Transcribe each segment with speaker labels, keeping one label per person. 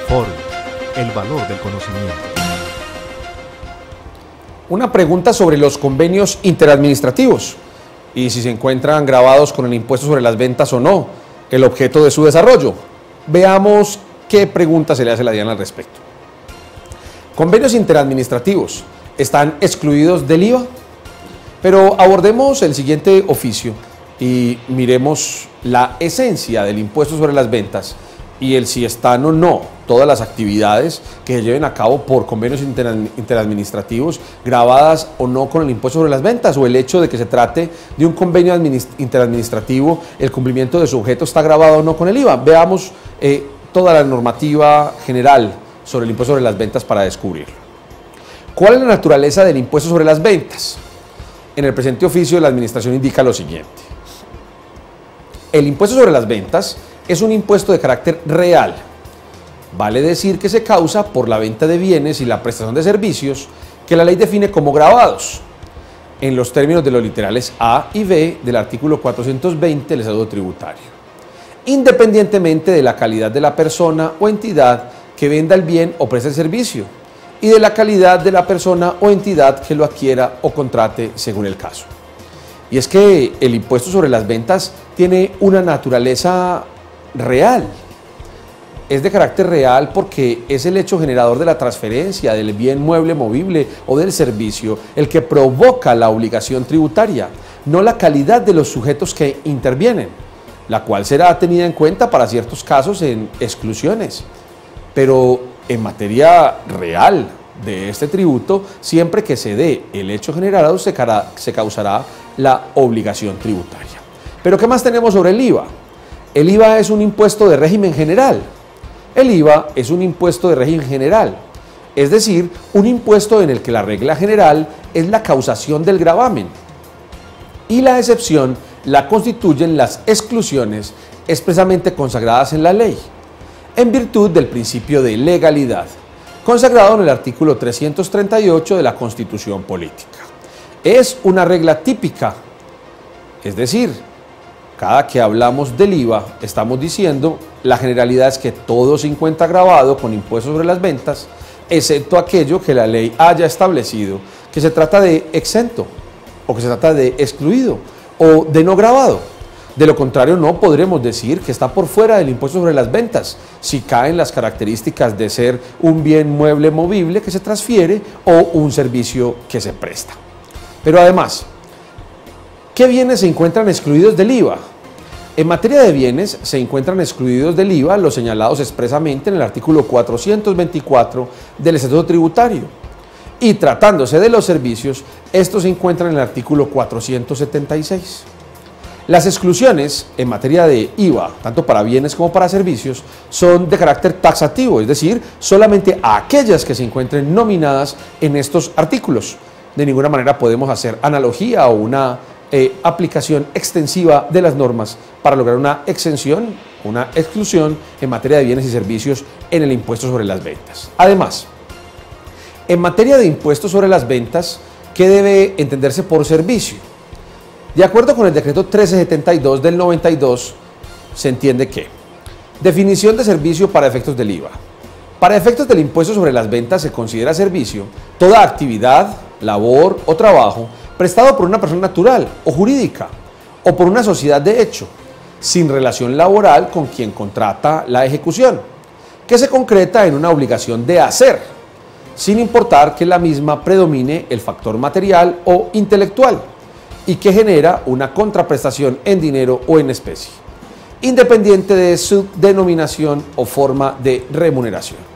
Speaker 1: Ford, el valor del conocimiento.
Speaker 2: Una pregunta sobre los convenios interadministrativos y si se encuentran grabados con el impuesto sobre las ventas o no, el objeto de su desarrollo. Veamos qué pregunta se le hace a la DIAN al respecto. Convenios interadministrativos, ¿están excluidos del IVA? Pero abordemos el siguiente oficio y miremos la esencia del impuesto sobre las ventas y el si están o no todas las actividades que se lleven a cabo por convenios interadministrativos grabadas o no con el impuesto sobre las ventas, o el hecho de que se trate de un convenio interadministrativo, el cumplimiento de su objeto está grabado o no con el IVA. Veamos toda la normativa general sobre el impuesto sobre las ventas para descubrirlo. ¿Cuál es la naturaleza del impuesto sobre las ventas? En el presente oficio la Administración indica lo siguiente. El impuesto sobre las ventas es un impuesto de carácter real. Vale decir que se causa por la venta de bienes y la prestación de servicios que la ley define como gravados, en los términos de los literales A y B del artículo 420 del Estatuto Tributario, independientemente de la calidad de la persona o entidad que venda el bien o preste el servicio y de la calidad de la persona o entidad que lo adquiera o contrate según el caso. Y es que el impuesto sobre las ventas tiene una naturaleza real. Es de carácter real porque es el hecho generador de la transferencia del bien mueble movible o del servicio el que provoca la obligación tributaria, no la calidad de los sujetos que intervienen, la cual será tenida en cuenta para ciertos casos en exclusiones. Pero en materia real de este tributo, siempre que se dé el hecho generado, se causará la obligación tributaria. Pero ¿qué más tenemos sobre el IVA? El IVA es un impuesto de régimen general. El IVA es un impuesto de régimen general, es decir, un impuesto en el que la regla general es la causación del gravamen y la excepción la constituyen las exclusiones expresamente consagradas en la ley, en virtud del principio de legalidad, consagrado en el artículo 338 de la Constitución Política. Es una regla típica, es decir, cada que hablamos del IVA, estamos diciendo la generalidad es que todo se encuentra grabado con impuestos sobre las ventas, excepto aquello que la ley haya establecido, que se trata de exento, o que se trata de excluido, o de no grabado. De lo contrario, no podremos decir que está por fuera del impuesto sobre las ventas, si caen las características de ser un bien mueble movible que se transfiere o un servicio que se presta. Pero además, ¿qué bienes se encuentran excluidos del IVA? En materia de bienes se encuentran excluidos del IVA los señalados expresamente en el artículo 424 del Estatuto Tributario. Y tratándose de los servicios, estos se encuentran en el artículo 476. Las exclusiones en materia de IVA, tanto para bienes como para servicios, son de carácter taxativo, es decir, solamente a aquellas que se encuentren nominadas en estos artículos. De ninguna manera podemos hacer analogía o una aplicación extensiva de las normas para lograr una exención, una exclusión en materia de bienes y servicios en el impuesto sobre las ventas. Además, en materia de impuestos sobre las ventas, ¿qué debe entenderse por servicio? De acuerdo con el decreto 1372 del 92, se entiende que definición de servicio para efectos del IVA. Para efectos del impuesto sobre las ventas se considera servicio toda actividad, labor o trabajo prestado por una persona natural o jurídica o por una sociedad de hecho, sin relación laboral con quien contrata la ejecución, que se concreta en una obligación de hacer, sin importar que la misma predomine el factor material o intelectual y que genera una contraprestación en dinero o en especie, independiente de su denominación o forma de remuneración.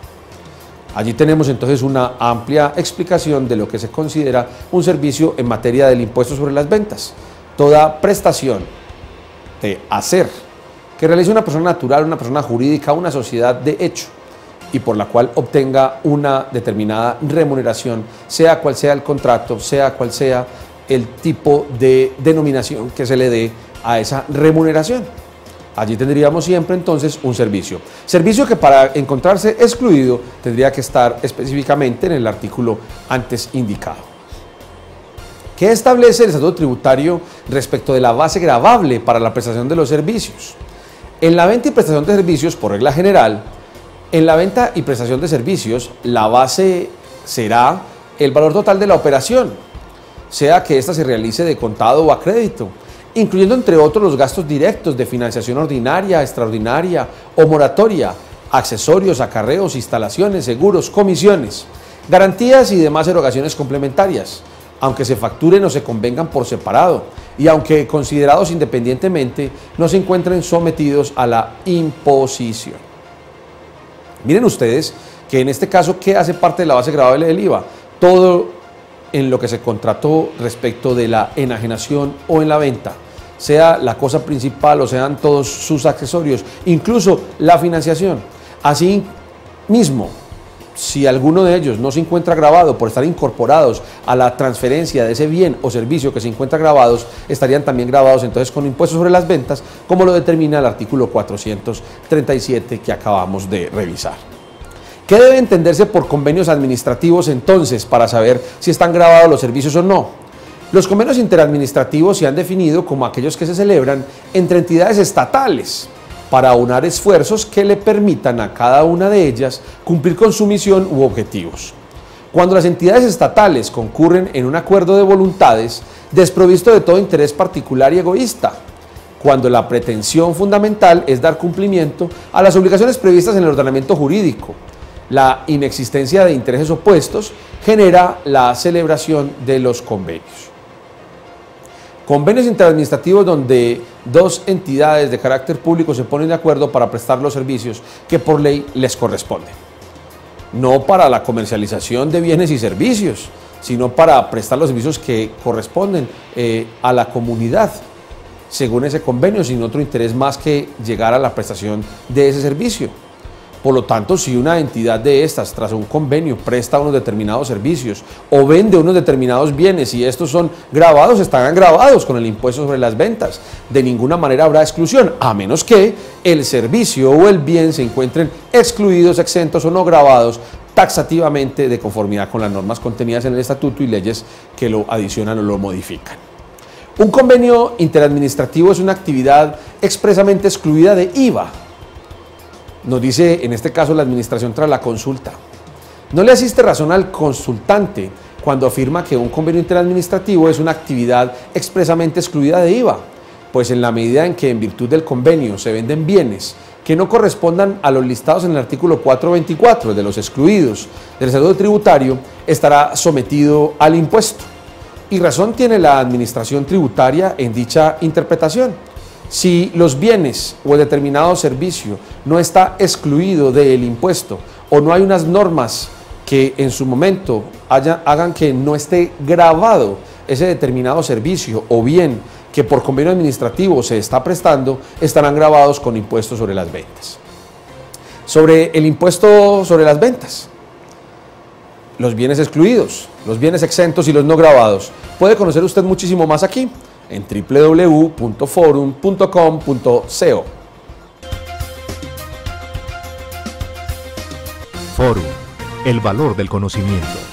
Speaker 2: Allí tenemos entonces una amplia explicación de lo que se considera un servicio en materia del impuesto sobre las ventas. Toda prestación de hacer que realice una persona natural, una persona jurídica, una sociedad de hecho y por la cual obtenga una determinada remuneración, sea cual sea el contrato, sea cual sea el tipo de denominación que se le dé a esa remuneración. Allí tendríamos siempre entonces un servicio. Servicio que para encontrarse excluido tendría que estar específicamente en el artículo antes indicado. ¿Qué establece el Estatuto Tributario respecto de la base gravable para la prestación de los servicios? En la venta y prestación de servicios, por regla general, En la venta y prestación de servicios, la base será el valor total de la operación, sea que ésta se realice de contado o a crédito, incluyendo entre otros los gastos directos de financiación ordinaria, extraordinaria o moratoria, accesorios, acarreos, instalaciones, seguros, comisiones, garantías y demás erogaciones complementarias, aunque se facturen o se convengan por separado y aunque considerados independientemente no se encuentren sometidos a la imposición. Miren ustedes que en este caso, ¿qué hace parte de la base gravable del IVA? Todo en lo que se contrató respecto de la enajenación o en la venta, sea la cosa principal o sean todos sus accesorios, incluso la financiación. Así mismo, si alguno de ellos no se encuentra grabado por estar incorporados a la transferencia de ese bien o servicio que se encuentra grabados, estarían también grabados entonces con impuestos sobre las ventas, como lo determina el artículo 437 que acabamos de revisar. ¿Qué debe entenderse por convenios administrativos entonces para saber si están grabados los servicios o no? Los convenios interadministrativos se han definido como aquellos que se celebran entre entidades estatales para aunar esfuerzos que le permitan a cada una de ellas cumplir con su misión u objetivos. Cuando las entidades estatales concurren en un acuerdo de voluntades desprovisto de todo interés particular y egoísta, cuando la pretensión fundamental es dar cumplimiento a las obligaciones previstas en el ordenamiento jurídico, la inexistencia de intereses opuestos genera la celebración de los convenios. Convenios interadministrativos donde dos entidades de carácter público se ponen de acuerdo para prestar los servicios que por ley les corresponden. No para la comercialización de bienes y servicios, sino para prestar los servicios que corresponden a la comunidad, según ese convenio, sin otro interés más que llegar a la prestación de ese servicio. Por lo tanto, si una entidad de estas, tras un convenio, presta unos determinados servicios o vende unos determinados bienes y estos son grabados, estarán grabados con el impuesto sobre las ventas. De ninguna manera habrá exclusión, a menos que el servicio o el bien se encuentren excluidos, exentos o no grabados taxativamente de conformidad con las normas contenidas en el estatuto y leyes que lo adicionan o lo modifican. Un convenio interadministrativo es una actividad expresamente excluida de IVA. Nos dice en este caso la administración tras la consulta. No le asiste razón al consultante cuando afirma que un convenio interadministrativo es una actividad expresamente excluida de IVA, pues en la medida en que en virtud del convenio se venden bienes que no correspondan a los listados en el artículo 424 de los excluidos del estatuto tributario, estará sometido al impuesto. Y razón tiene la administración tributaria en dicha interpretación. Si los bienes o el determinado servicio no está excluido del impuesto o no hay unas normas que en su momento hagan que no esté grabado ese determinado servicio o bien que por convenio administrativo se está prestando, estarán grabados con impuestos sobre las ventas. Sobre el impuesto sobre las ventas, los bienes excluidos, los bienes exentos y los no grabados. Puede conocer usted muchísimo más aquí en www.forum.com.co.
Speaker 1: Forum, el valor del conocimiento.